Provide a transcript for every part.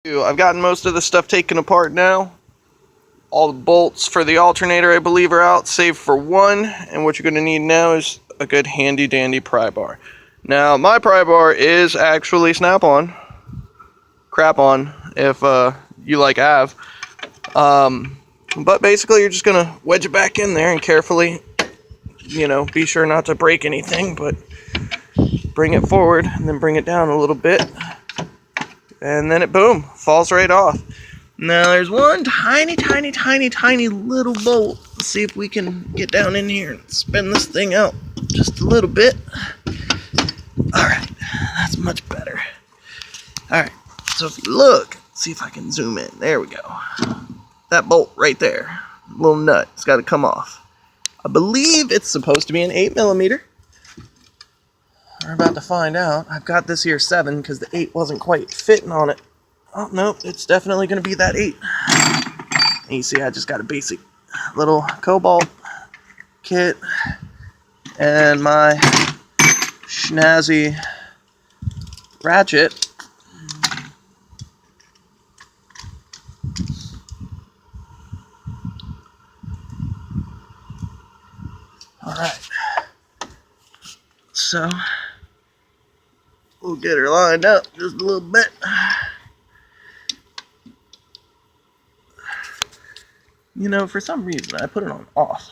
I've gotten most of the stuff taken apart now. All the bolts for the alternator, I believe, are out, save for one. And what you're going to need now is a good handy dandy pry bar. Now, my pry bar is actually snap-on. Crap-on, if you like have. But basically, you're just going to wedge it back in there and carefully, be sure not to break anything, but bring it forward and then bring it down a little bit. And then it, boom, falls right off. Now there's one tiny little bolt. Let's see if we can get down in here and spin this thing out just a little bit. Alright, that's much better. Alright, so if you look, see if I can zoom in. There we go. That bolt right there, little nut, it's got to come off. I believe it's supposed to be an 8mm. We're about to find out. I've got this here 7 because the 8 wasn't quite fitting on it. Oh, no, it's definitely going to be that 8. And you see, I just got a basic little cobalt kit and my snazzy ratchet. Alright. So, we'll get her lined up just a little bit. For some reason, I put it on off,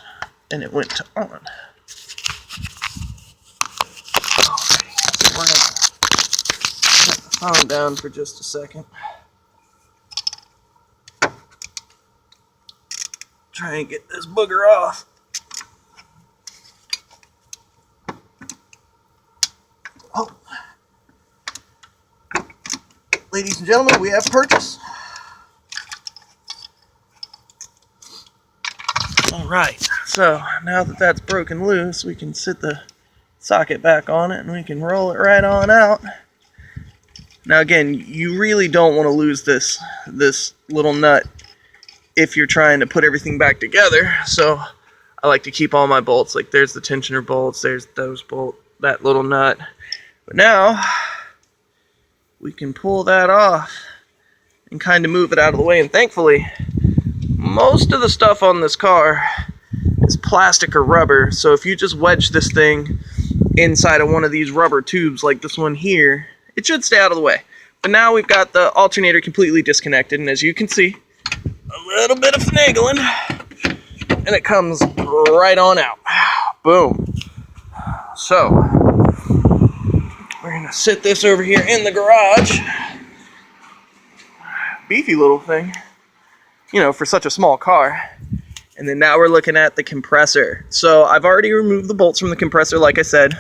and it went to on. Alright, so we're going to set the phone down for just a second. Try and get this booger off. Oh. Ladies and gentlemen, we have purchase. Alright, so now that that's broken loose, we can sit the socket back on it and we can roll it right on out. Now again, you really don't want to lose this little nut if you're trying to put everything back together. So I like to keep all my bolts, like there's the tensioner bolts, there's those bolts, that little nut. But now we can pull that off and kind of move it out of the way, and thankfully most of the stuff on this car is plastic or rubber, so if you just wedge this thing inside of one of these rubber tubes like this one here, it should stay out of the way. But now we've got the alternator completely disconnected, and as you can see, a little bit of finagling, and it comes right on out. Boom. So, we're going to sit this over here in the garage. Beefy little thing. For such a small car. And then now we're looking at the compressor. So I've already removed the bolts from the compressor, like I said.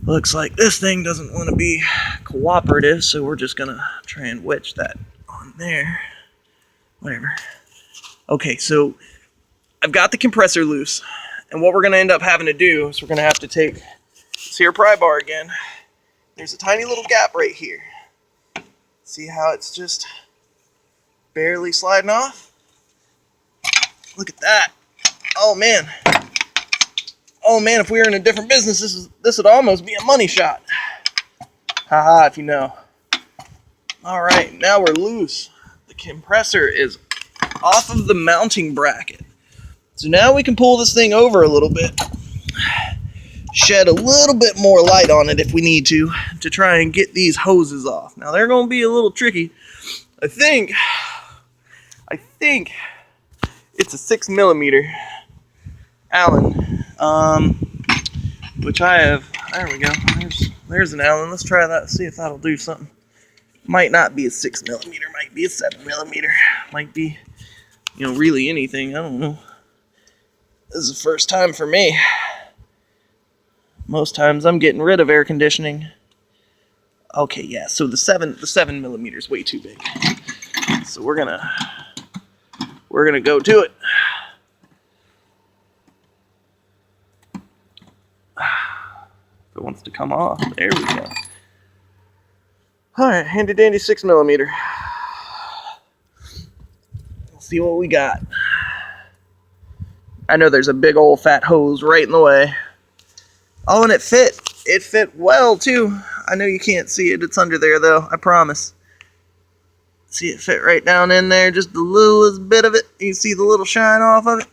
Looks like this thing doesn't want to be cooperative, so we're just gonna try and wedge that on there. Whatever. Okay, so I've got the compressor loose, and what we're gonna end up having to do is we're gonna have to take this here pry bar again. There's a tiny little gap right here. See how it's just barely sliding off? Look at that. Oh man, if we were in a different business, this would almost be a money shot. Haha, if you know. Alright, now we're loose. The compressor is off of the mounting bracket. So now we can pull this thing over a little bit. Shed a little bit more light on it if we need to try and get these hoses off. Now they're going to be a little tricky. I think it's a 6mm Allen, which I have. There we go. There's an Allen. Let's try that. See if that'll do something. Might not be a 6mm. Might be a 7mm. Might be, really anything. I don't know. This is the first time for me. Most times I'm getting rid of air conditioning. Okay, yeah. So the 7mm is way too big. So we're gonna go to it. If it wants to come off, there we go. All right, handy dandy 6mm. Let's see what we got. I know there's a big old fat hose right in the way. Oh, and it fit. It fit well too. I know you can't see it. It's under there though, I promise. See it fit right down in there, just the littlest bit of it. You see the little shine off of it?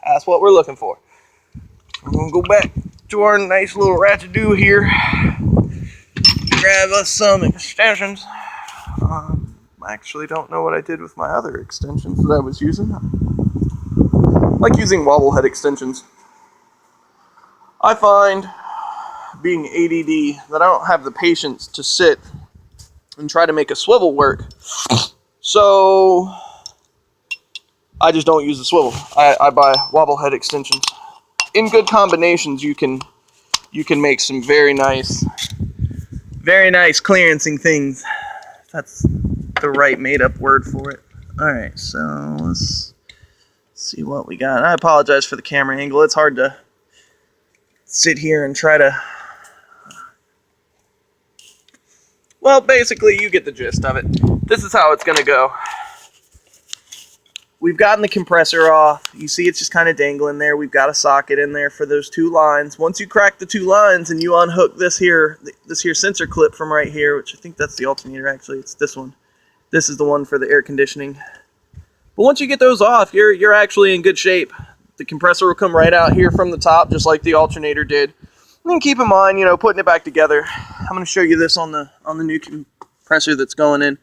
That's what we're looking for. We're going to go back to our nice little ratchet-do here. Grab us some extensions. I actually don't know what I did with my other extensions that I was using. I like using wobble head extensions. I find, being ADD, that I don't have the patience to sit and try to make a swivel work. So I just don't use the swivel. I buy wobble head extensions. In good combinations, you can make some very nice clearancing things. That's the right made-up word for it. All right, so let's see what we got. I apologize for the camera angle. It's hard to sit here and try to... Well, basically, you get the gist of it. This is how it's going to go. We've gotten the compressor off. You see it's just kind of dangling there. We've got a socket in there for those 2 lines. Once you crack the 2 lines and you unhook this here sensor clip from right here, which I think that's the alternator actually, it's this one. This is the one for the air conditioning. But once you get those off, you're actually in good shape. The compressor will come right out here from the top, just like the alternator did. And then keep in mind, putting it back together. I'm going to show you this on the new compressor that's going in.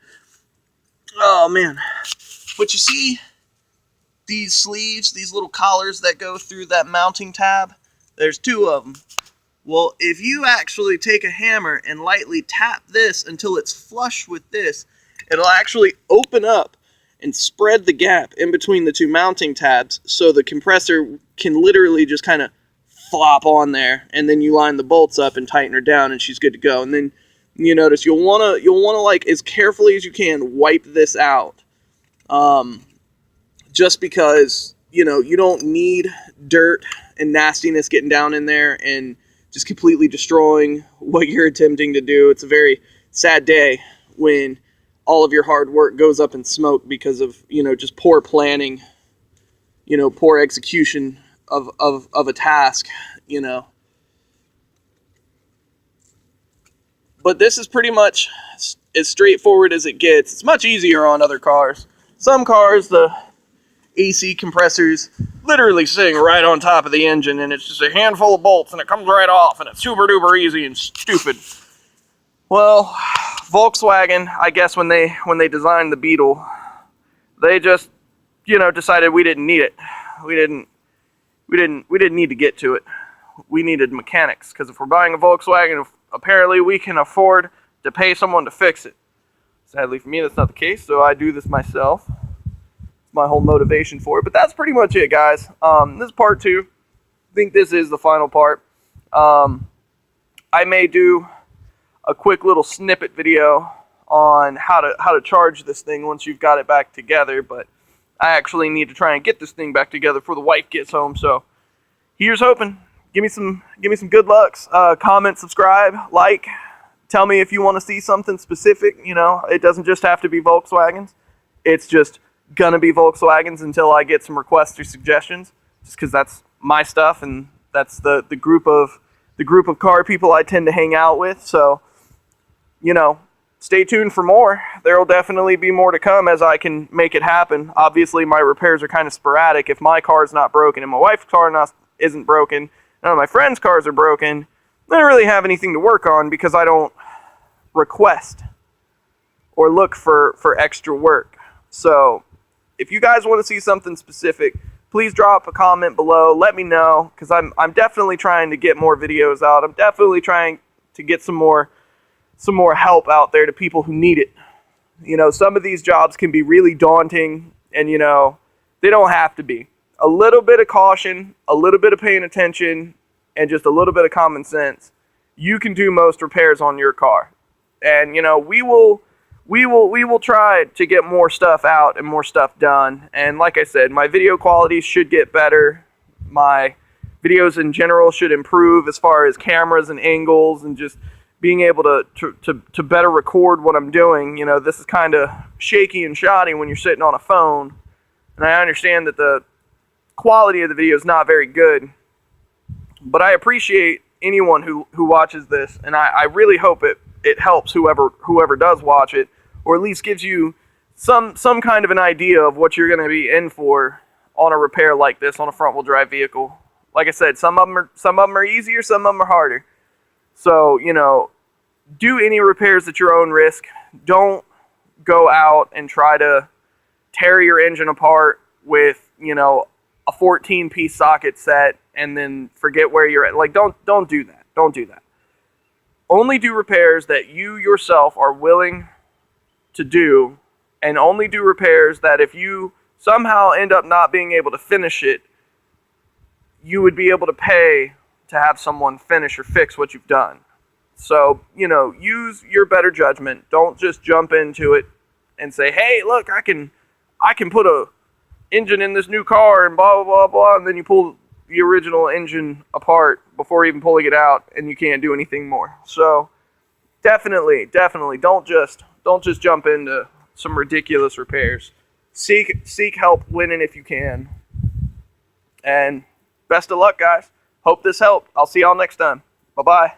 Oh man. But you see these sleeves, these little collars that go through that mounting tab, there's 2 of them. Well, if you actually take a hammer and lightly tap this until it's flush with this, it'll actually open up and spread the gap in between the 2 mounting tabs, so the compressor can literally just kind of flop on there, and then you line the bolts up and tighten her down, and she's good to go. And then you notice you'll wanna like, as carefully as you can, wipe this out. Just because, you don't need dirt and nastiness getting down in there and just completely destroying what you're attempting to do. It's a very sad day when all of your hard work goes up in smoke because of, just poor planning, poor execution of a task, But this is pretty much as straightforward as it gets. It's much easier on other cars. Some cars, the AC compressors literally sitting right on top of the engine, and it's just a handful of bolts and it comes right off, and it's super duper easy and stupid. Well, Volkswagen, I guess when they designed the Beetle, they just decided we didn't need it. We didn't need to get to it. We needed mechanics, because if we're buying a Volkswagen, apparently we can afford to pay someone to fix it. Sadly for me, that's not the case, so I do this myself. My whole motivation for it. But that's pretty much it, guys. This is part 2. I think this is the final part. I may do a quick little snippet video on how to charge this thing once you've got it back together, but I actually need to try and get this thing back together before the wife gets home. So here's hoping. Give me some good lucks. Comment, subscribe, like. Tell me if you want to see something specific. It doesn't just have to be Volkswagens. It's just gonna be Volkswagens until I get some requests or suggestions, just because that's my stuff and that's the group of car people I tend to hang out with. So stay tuned for more. There will definitely be more to come as I can make it happen. Obviously my repairs are kind of sporadic. If my car's not broken and my wife's car isn't broken, none of my friends' cars are broken, I don't really have anything to work on because I don't request or look for extra work. So if you guys want to see something specific, please drop a comment below. Let me know, because I'm definitely trying to get more videos out. I'm definitely trying to get some more help out there to people who need it. Some of these jobs can be really daunting, and they don't have to be. A little bit of caution, a little bit of paying attention, and just a little bit of common sense, you can do most repairs on your car. And we will try to get more stuff out and more stuff done. And like I said, my video quality should get better. My videos in general should improve as far as cameras and angles and just being able to better record what I'm doing. This is kind of shaky and shoddy when you're sitting on a phone. And I understand that the quality of the video is not very good. But I appreciate anyone who watches this. And I really hope it helps whoever does watch it, or at least gives you some kind of an idea of what you're going to be in for on a repair like this on a front wheel drive vehicle. Like I said, some of them are easier, some of them are harder. So, you know, do any repairs at your own risk. Don't go out and try to tear your engine apart with, you know, a 14-piece socket set and then forget where you're at. Like, don't do that. Don't do that. Only do repairs that you yourself are willing to do, and only do repairs that if you somehow end up not being able to finish it, you would be able to pay to have someone finish or fix what you've done. So, you know, use your better judgment. Don't just jump into it and say, hey, look, I can put a engine in this new car and blah, blah, blah, blah, and then you pull the original engine apart before even pulling it out and you can't do anything more. So definitely don't just jump into some ridiculous repairs. Seek help winning if you can. And best of luck, guys. Hope this helped. I'll see y'all next time. Bye-bye.